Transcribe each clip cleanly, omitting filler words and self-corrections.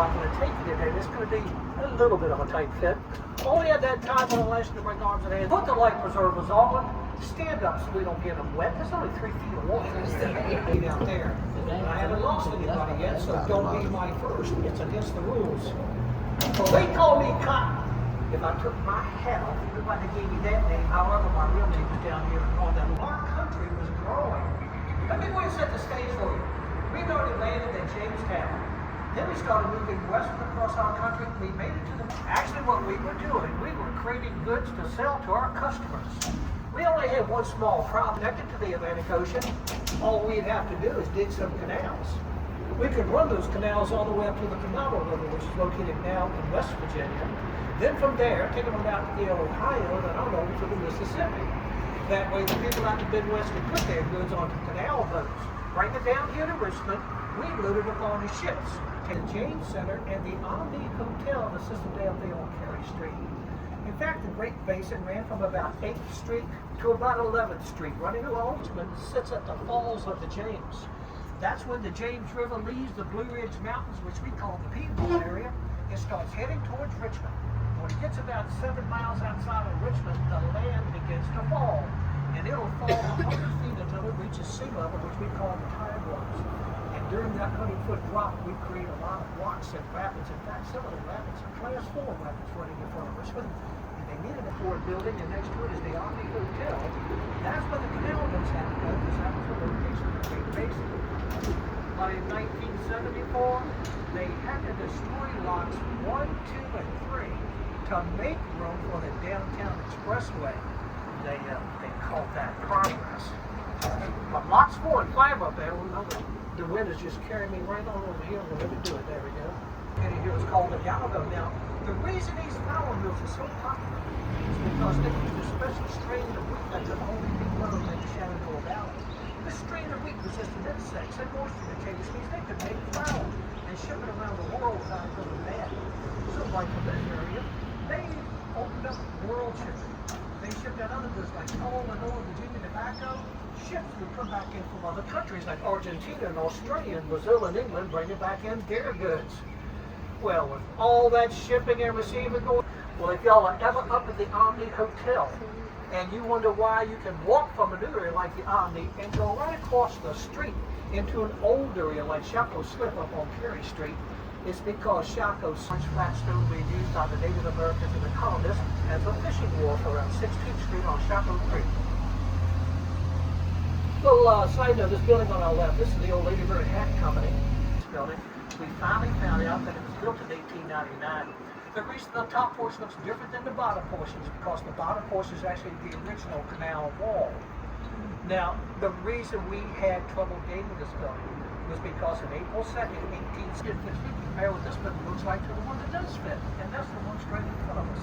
not going to take you today. It's going to be a little bit of a tight fit. Only at that time when I asked you to bring arms and hands. Put the life preservers on. Stand up so we don't get them wet. There's only 3 feet of water out there. And I haven't lost anybody yet, so don't be my first. It's against the rules. So they call me Cotton. If I took my hat off, everybody gave me that name. However, my real name is down here on that. Our country was growing. Let me go and set the stage for you. We already landed at Jamestown. Then we started moving westward across our country. We made it to the... Actually, what we were doing, we were creating goods to sell to our customers. We only had one small problem connected to the Atlantic Ocean. All we'd have to do is dig some canals. We could run those canals all the way up to the Kanawha River, which is located now in West Virginia. Then from there, take them out to the Ohio, then on over to the Mississippi. That way, the people out in the Midwest could put their goods onto canal boats, bring it down here to Richmond. We loaded up on the ships. The James Center and the Omni Hotel, the system down there on Carey Street. In fact, the Great Basin ran from about 8th Street to about 11th Street, running along Richmond, sits at the falls of the James. That's when the James River leaves the Blue Ridge Mountains, which we call the Piedmont area. It starts heading towards Richmond. When it gets about 7 miles outside of Richmond, the land begins to fall. And it'll fall 100 feet until it reaches sea level, which we call the tidewater. And during that 100-foot drop, we create a lot of rocks and rapids. In fact, some of the rapids are class 4 rapids running in front of Richmond. And they needed a Ford building, and next to it is the Omni Hotel. That's where the canal boats had to go, because that was the location of the Great Basin. But in 1974, they had to destroy lots 1, 2, and 3 to make room for the downtown expressway. They called that progress. But lots 4 and 5 up there, remember, the wind is just carrying me right on over here. We'll never do it. There we go. And here is called Viajando. Now, the reason these flour mills are so popular is because they use a special strain of wheat that can only be grown in the Shenandoah Valley. This strain of wheat resistant insects and moisture retainers means they could make flour and ship it around the world without it going bad. So right from that area, they opened up world shipping. They shipped out other goods like coal and oil, Virginia tobacco. Ships would come back in from other countries like Argentina and Australia and Brazil and England, bringing back in their goods. Well, with all that shipping and receiving going, well, if y'all are ever up at the Omni Hotel and you wonder why you can walk from an area like the Omni and go right across the street into an old area like Chaco Slip up on Carey Street, it's because Chaco's flat stone being used by the Native Americans and the colonists as a fishing wharf around 16th Street on Chaco Creek. Little side note, this building on our left, this is the old Lady Bird Hat Company. This building, we finally found out that it was built in 1899. The reason the top portion looks different than the bottom portion is because the bottom portion is actually the original canal wall. Now, the reason we had trouble dating this building was because on April 2nd, 1860, compare what this building looks like to the one that does fit, and that's the one straight in front of us.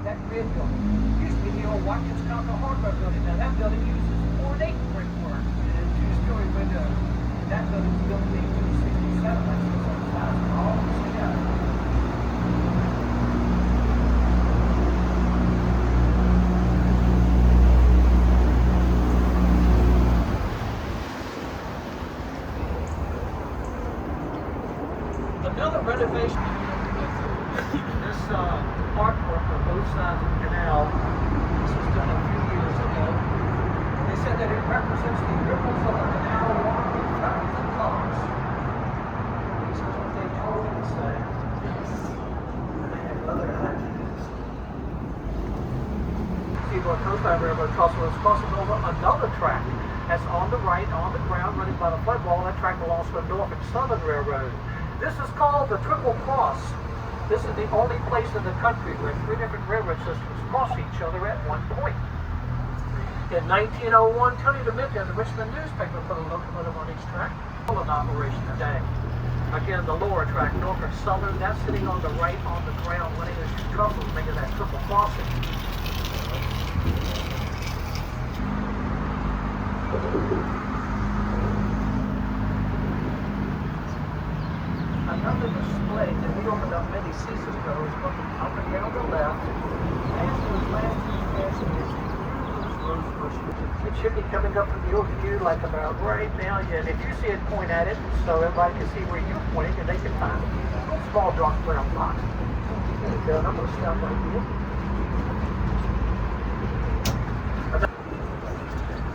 That red building used to be the old Watkins County hardware building. Now that building uses ornate brickwork and 2-story windows. And that building was built in 1867. That's all together. Another renovation. This artwork on both sides of the canal, this was done a few years ago. They said that it represents the ripples of the canal water with fountains and colors. This is what they told me to say. And they had other ideas. Seaboard Coastline Railroad was crossing over another track that's on the right, on the ground, running by the flood wall. That track belongs to the Norfolk Southern Railroad. This is called the Triple Cross. This is the only place in the country where 3 different railroad systems cross each other at one point. In 1901, Tony DeMint and the Richmond newspaper put a locomotive on each track. Still in operation today. Again, the lower track, Norfolk Southern, that's sitting on the right on the ground, running those 2 trussels, making that triple crossing. Another display that we opened up many seasons ago is looking up and down the left, as those last 2 passengers through those rose bushes. It should be coming up from the overview like about right now, and if you see it, point at it so everybody can see where you're pointing and they can find it. Small dark brown box. There you go. And I'm going to stop right here.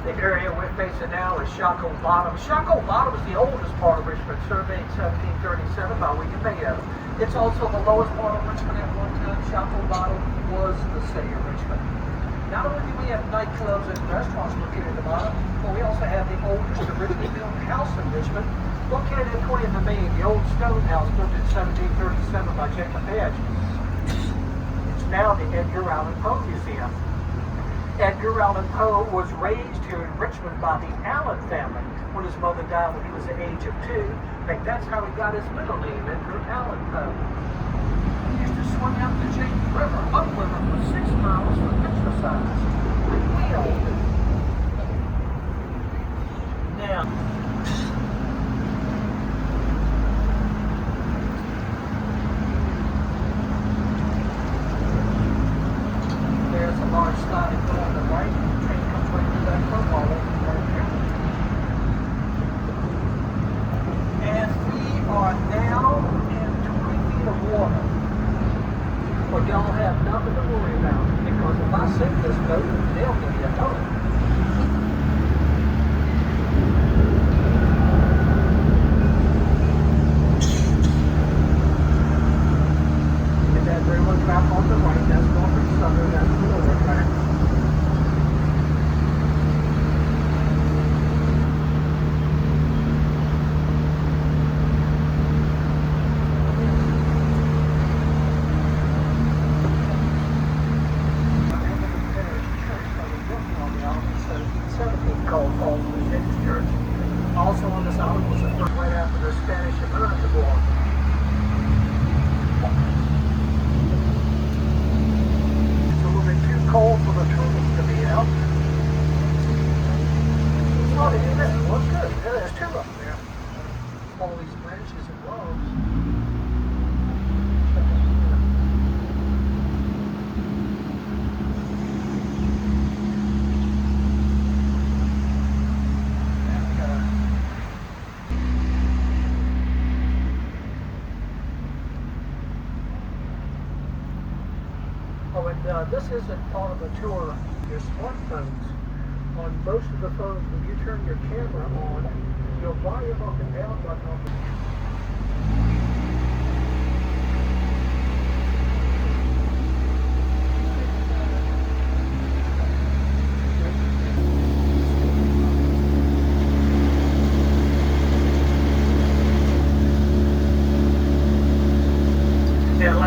The area we're facing now is Shockoe Bottom. Shockoe Bottom is the oldest part of Richmond, surveyed in 1737 by William Mayo. It's also the lowest part of Richmond at one time. Shockoe Bottom was the city of Richmond. Not only do we have nightclubs and restaurants located at the bottom, but we also have the oldest originally built house in Richmond, located at 20th and Main, the old stone house built in 1737 by Jacob Edge. It's now the Edgar Allan Poe Museum. Edgar Allan Poe was raised here in Richmond by the Allan family when his mother died when he was the age of 2. In fact, that's how he got his middle name, Edgar Allan Poe. He used to swim out the James River, upriver, for 6 miles for exercise. We all do. Now, there's a large sliding door on the right. The train comes right through that football right here. And we are now in 20 feet of water. But y'all have nothing to worry about, because if I sink this boat, they'll give me a tow. Get that railroad track on the right, that's Norfolk Southern, that's the railroad track. Called Falls of the Saints Church. Also on this island was the first right after the Spanish-American War. It's a little bit too cold for the tourists to be out. Oh, they did that. Well, good. Yeah, there's 2 up there. All these branches and logs. This isn't part of the tour. Your smartphones, on most of the phones, when you turn your camera on, your volume up and down button on the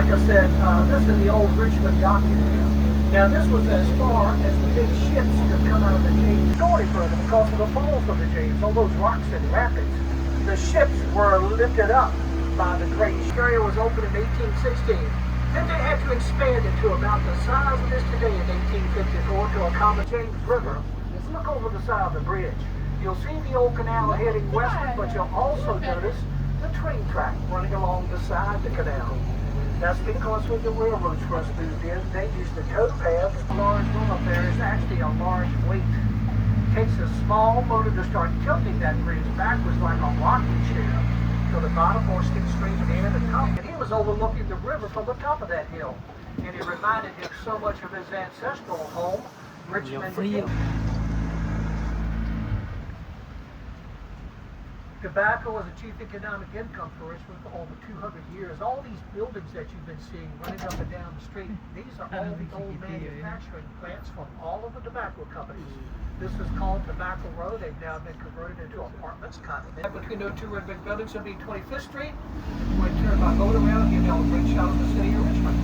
like I said, this is the old Richmond docking area. Now this was as far as the big ships could come out of the James. Go any further because of the falls of the James, all those rocks and rapids. The ships were lifted up by the great. This area was opened in 1816. Then they had to expand it to about the size of this today in 1854 to accommodate James River. Let's look over the side of the bridge. You'll see the old canal heading westward, but you'll also notice the train track running along the side of the canal. That's because when the railroads first moved in, they used the tow path. A large room up there is actually a large weight. It takes a small motor to start tilting that bridge backwards like a rocking chair till the bottom or stick straight in at the top. And he was overlooking the river from the top of that hill. And it reminded him so much of his ancestral home, Richmond Hill. Tobacco was a chief economic income for Richmond for over 200 years. All these buildings that you've been seeing running up and down the street, these are all the old manufacturing plants from all of the tobacco companies. This is called Tobacco Road. They've now been converted into apartments. Between those 2 red brick buildings would be 25th Street. We'll turn my boat around and give you a great shot of the city of Richmond.